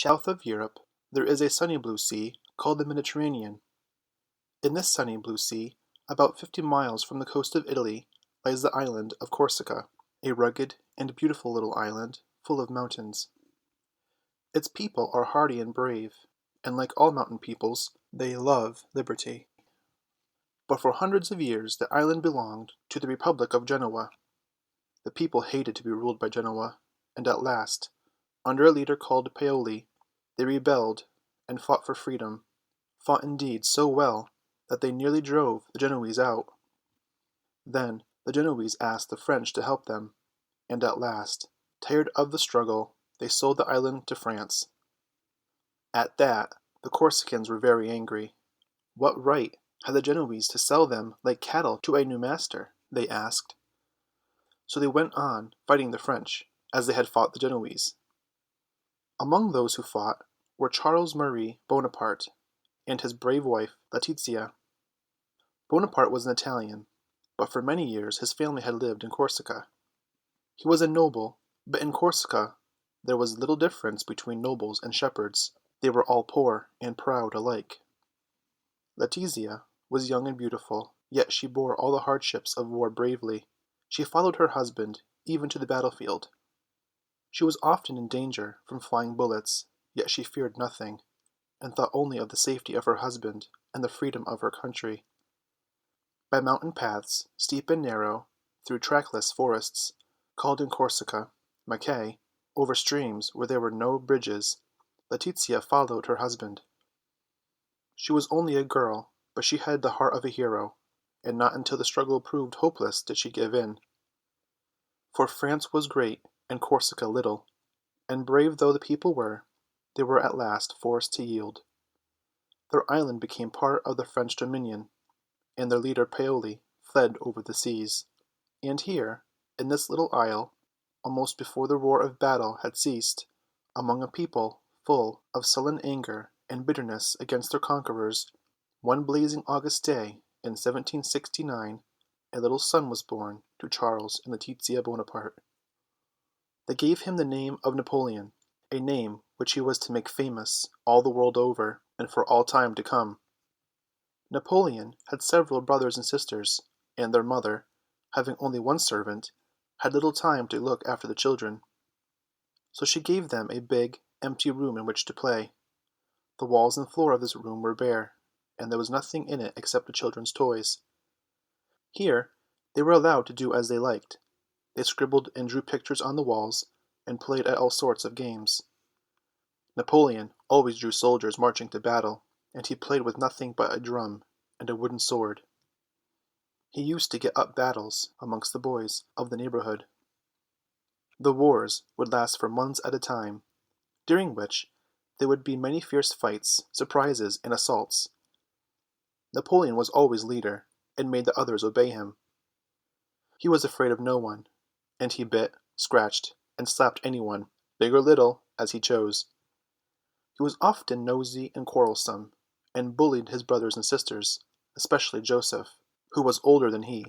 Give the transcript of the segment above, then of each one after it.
South of Europe, there is a sunny blue sea called the Mediterranean. In this sunny blue sea, about 50 miles from the coast of Italy, lies the island of Corsica, a rugged and beautiful little island full of mountains. Its people are hardy and brave, and like all mountain peoples, they love liberty. But for hundreds of years the island belonged to the Republic of Genoa. The people hated to be ruled by Genoa, and at last, under a leader called Paoli, they rebelled and fought for freedom, fought indeed so well that they nearly drove the Genoese out. Then the Genoese asked the French to help them, and at last, tired of the struggle, they sold the island to France. At that, the Corsicans were very angry. What right had the Genoese to sell them like cattle to a new master? They asked. So they went on fighting the French, as they had fought the Genoese. Among those who fought were Charles Marie Bonaparte and his brave wife Letizia. Bonaparte was an Italian, but for many years his family had lived in Corsica. He was a noble, but in Corsica there was little difference between nobles and shepherds. They were all poor and proud alike. Letizia was young and beautiful, yet she bore all the hardships of war bravely. She followed her husband even to the battlefield. She was often in danger from flying bullets, yet she feared nothing, and thought only of the safety of her husband and the freedom of her country. By mountain paths, steep and narrow, through trackless forests, called in Corsica maquis, over streams where there were no bridges, Letizia followed her husband. She was only a girl, but she had the heart of a hero, and not until the struggle proved hopeless did she give in. For France was great and Corsica little, and brave though the people were, they were at last forced to yield. Their island became part of the French dominion, and their leader Paoli fled over the seas. And here, in this little isle, almost before the roar of battle had ceased, among a people full of sullen anger and bitterness against their conquerors, one blazing August day in 1769, a little son was born to Charles and Letizia Bonaparte. They gave him the name of Napoleon, a name which he was to make famous all the world over and for all time to come. Napoleon had several brothers and sisters, and their mother, having only one servant, had little time to look after the children. So she gave them a big, empty room in which to play. The walls and floor of this room were bare, and there was nothing in it except the children's toys. Here they were allowed to do as they liked. They scribbled and drew pictures on the walls, and played at all sorts of games. Napoleon always drew soldiers marching to battle, and he played with nothing but a drum and a wooden sword. He used to get up battles amongst the boys of the neighborhood. The wars would last for months at a time, during which there would be many fierce fights, surprises, and assaults. Napoleon was always leader, and made the others obey him. He was afraid of no one, and he bit, scratched, and slapped anyone, big or little, as he chose. He was often nosy and quarrelsome, and bullied his brothers and sisters, especially Joseph, who was older than he.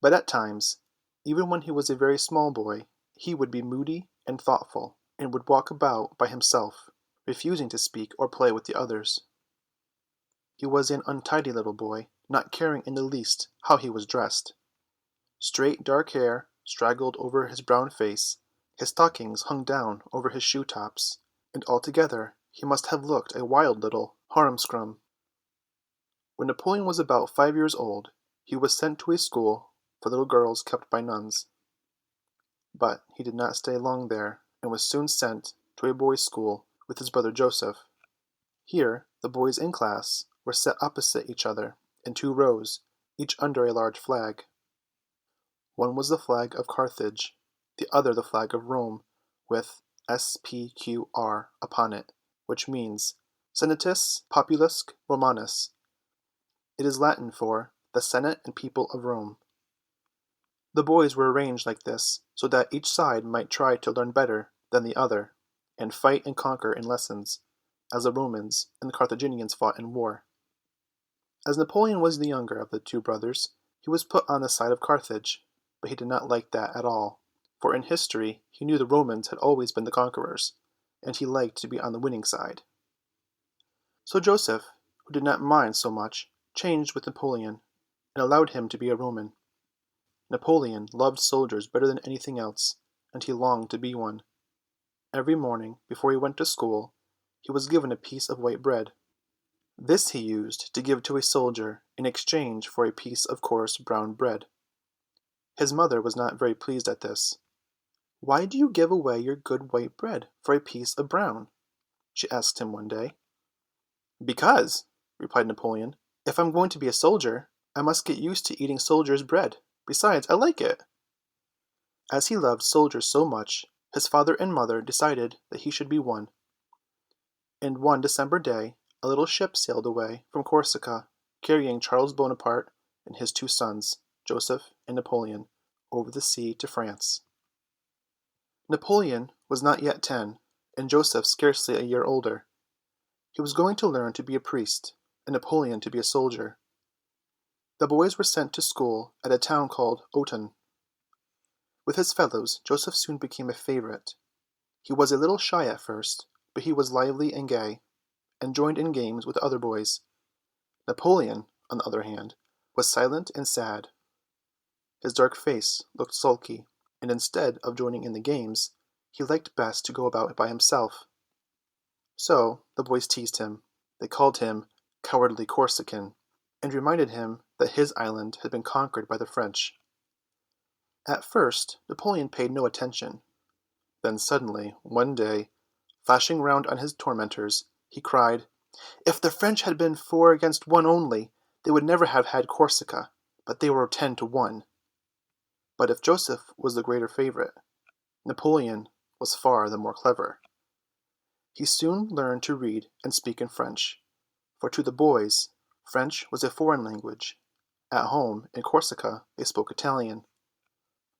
But at times, even when he was a very small boy, he would be moody and thoughtful, and would walk about by himself, refusing to speak or play with the others. He was an untidy little boy, not caring in the least how he was dressed. Straight dark hair straggled over his brown face, his stockings hung down over his shoe tops, and altogether he must have looked a wild little harum-scrum. When Napoleon was about 5 years old, he was sent to a school for little girls kept by nuns. But he did not stay long there, and was soon sent to a boys' school with his brother Joseph. Here the boys in class were set opposite each other in 2 rows, each under a large flag. One was the flag of Carthage, the other the flag of Rome, with SPQR upon it, which means Senatus Populusque Romanus. It is Latin for the Senate and People of Rome. The boys were arranged like this so that each side might try to learn better than the other, and fight and conquer in lessons, as the Romans and the Carthaginians fought in war. As Napoleon was the younger of the 2 brothers, he was put on the side of Carthage, but he did not like that at all, for in history he knew the Romans had always been the conquerors. and he liked to be on the winning side. So Joseph, who did not mind so much, changed with Napoleon, and allowed him to be a Roman. Napoleon loved soldiers better than anything else, and he longed to be one. Every morning, before he went to school, he was given a piece of white bread. This he used to give to a soldier in exchange for a piece of coarse brown bread. His mother was not very pleased at this. "Why do you give away your good white bread for a piece of brown?" she asked him one day. "Because," replied Napoleon, "if I'm going to be a soldier, I must get used to eating soldiers' bread. Besides, I like it." As he loved soldiers so much, his father and mother decided that he should be one. And one December day, a little ship sailed away from Corsica, carrying Charles Bonaparte and his two sons, Joseph and Napoleon, over the sea to France. Napoleon was not yet 10, and Joseph scarcely a year older. He was going to learn to be a priest, and Napoleon to be a soldier. The boys were sent to school at a town called Autun. With his fellows, Joseph soon became a favorite. He was a little shy at first, but he was lively and gay, and joined in games with the other boys. Napoleon, on the other hand, was silent and sad. His dark face looked sulky, and instead of joining in the games, he liked best to go about by himself. So the boys teased him. They called him "cowardly Corsican," and reminded him that his island had been conquered by the French. At first Napoleon paid no attention. Then suddenly, one day, flashing round on his tormentors, he cried, "If the French had been 4 against 1 only, they would never have had Corsica, but they were 10 to 1." But if Joseph was the greater favorite, Napoleon was far the more clever. He soon learned to read and speak in French, for to the boys French was a foreign language. At home, in Corsica, they spoke Italian.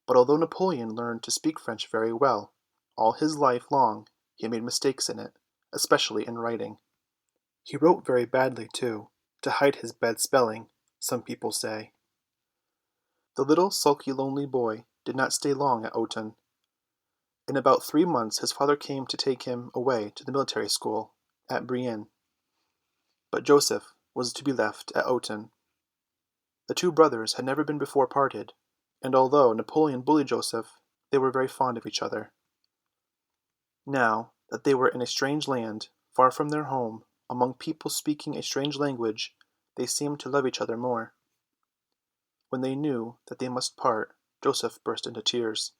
But although Napoleon learned to speak French very well, all his life long he made mistakes in it, especially in writing. He wrote very badly, too, to hide his bad spelling, some people say. The little sulky lonely boy did not stay long at Autun. In about 3 months his father came to take him away to the military school at Brienne. But Joseph was to be left at Autun. The two brothers had never been before parted, and although Napoleon bullied Joseph, they were very fond of each other. Now that they were in a strange land, far from their home, among people speaking a strange language, they seemed to love each other more. When they knew that they must part, Joseph burst into tears.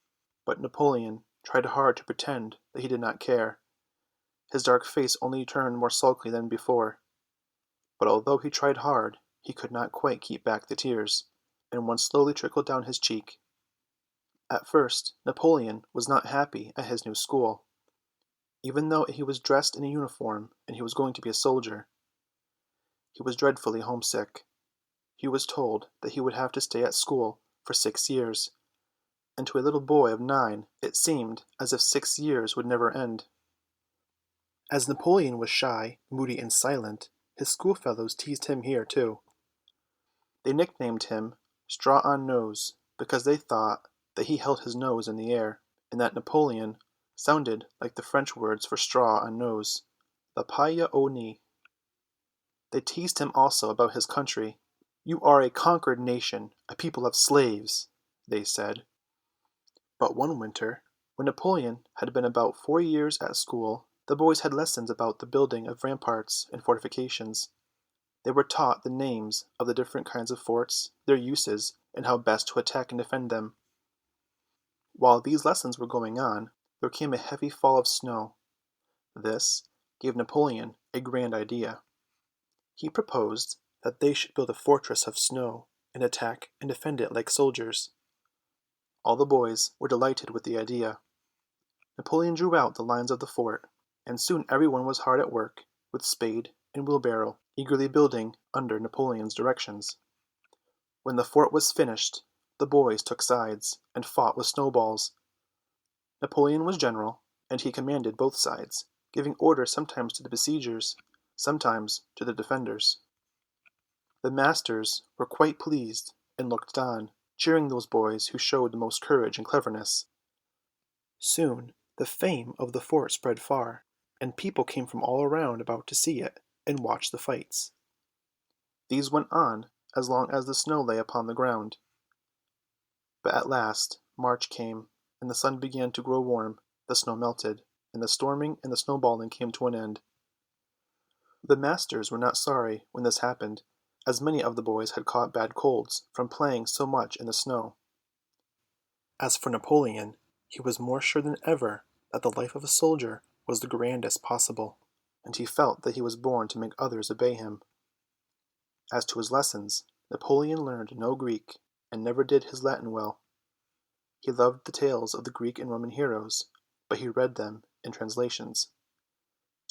But Napoleon tried hard to pretend that he did not care. His dark face only turned more sulky than before. But although he tried hard, he could not quite keep back the tears, and one slowly trickled down his cheek. At first Napoleon was not happy at his new school, even though he was dressed in a uniform and he was going to be a soldier. He was dreadfully homesick. He was told that he would have to stay at school for 6 years, and to a little boy of 9 it seemed as if 6 years would never end. As Napoleon was shy, moody, and silent, his schoolfellows teased him here too. They nicknamed him Straw on Nose because they thought that he held his nose in the air, and that Napoleon sounded like the French words for straw on nose, the paille au nez. They teased him also about his country. "You are a conquered nation, a people of slaves," they said. But one winter, when Napoleon had been about 4 years at school, the boys had lessons about the building of ramparts and fortifications. They were taught the names of the different kinds of forts, their uses, and how best to attack and defend them. While these lessons were going on, there came a heavy fall of snow. This gave Napoleon a grand idea. He proposed that they should build a fortress of snow and attack and defend it like soldiers. All the boys were delighted with the idea. Napoleon drew out the lines of the fort, and soon everyone was hard at work with spade and wheelbarrow, eagerly building under Napoleon's directions. When the fort was finished, the boys took sides and fought with snowballs. Napoleon was general, and he commanded both sides, giving orders sometimes to the besiegers, sometimes to the defenders. The masters were quite pleased and looked on, cheering those boys who showed the most courage and cleverness. Soon the fame of the fort spread far, and people came from all around about to see it and watch the fights. These went on as long as the snow lay upon the ground. But at last March came, and the sun began to grow warm, the snow melted, and the storming and the snowballing came to an end. The masters were not sorry when this happened, as many of the boys had caught bad colds from playing so much in the snow. As for Napoleon, he was more sure than ever that the life of a soldier was the grandest possible, and he felt that he was born to make others obey him. As to his lessons, Napoleon learned no Greek, and never did his Latin well. He loved the tales of the Greek and Roman heroes, but he read them in translations.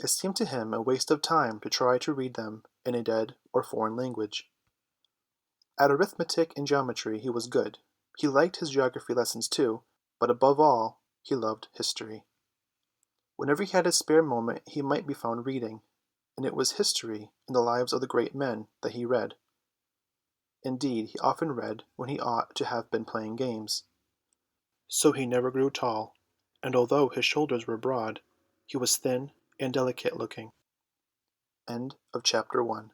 It seemed to him a waste of time to try to read them in a dead or foreign language. At arithmetic and geometry he was good. He liked his geography lessons too, but above all he loved history. Whenever he had a spare moment he might be found reading, and it was history and the lives of the great men that he read. Indeed, he often read when he ought to have been playing games. So he never grew tall, and although his shoulders were broad, he was thin and delicate looking. End of chapter 1.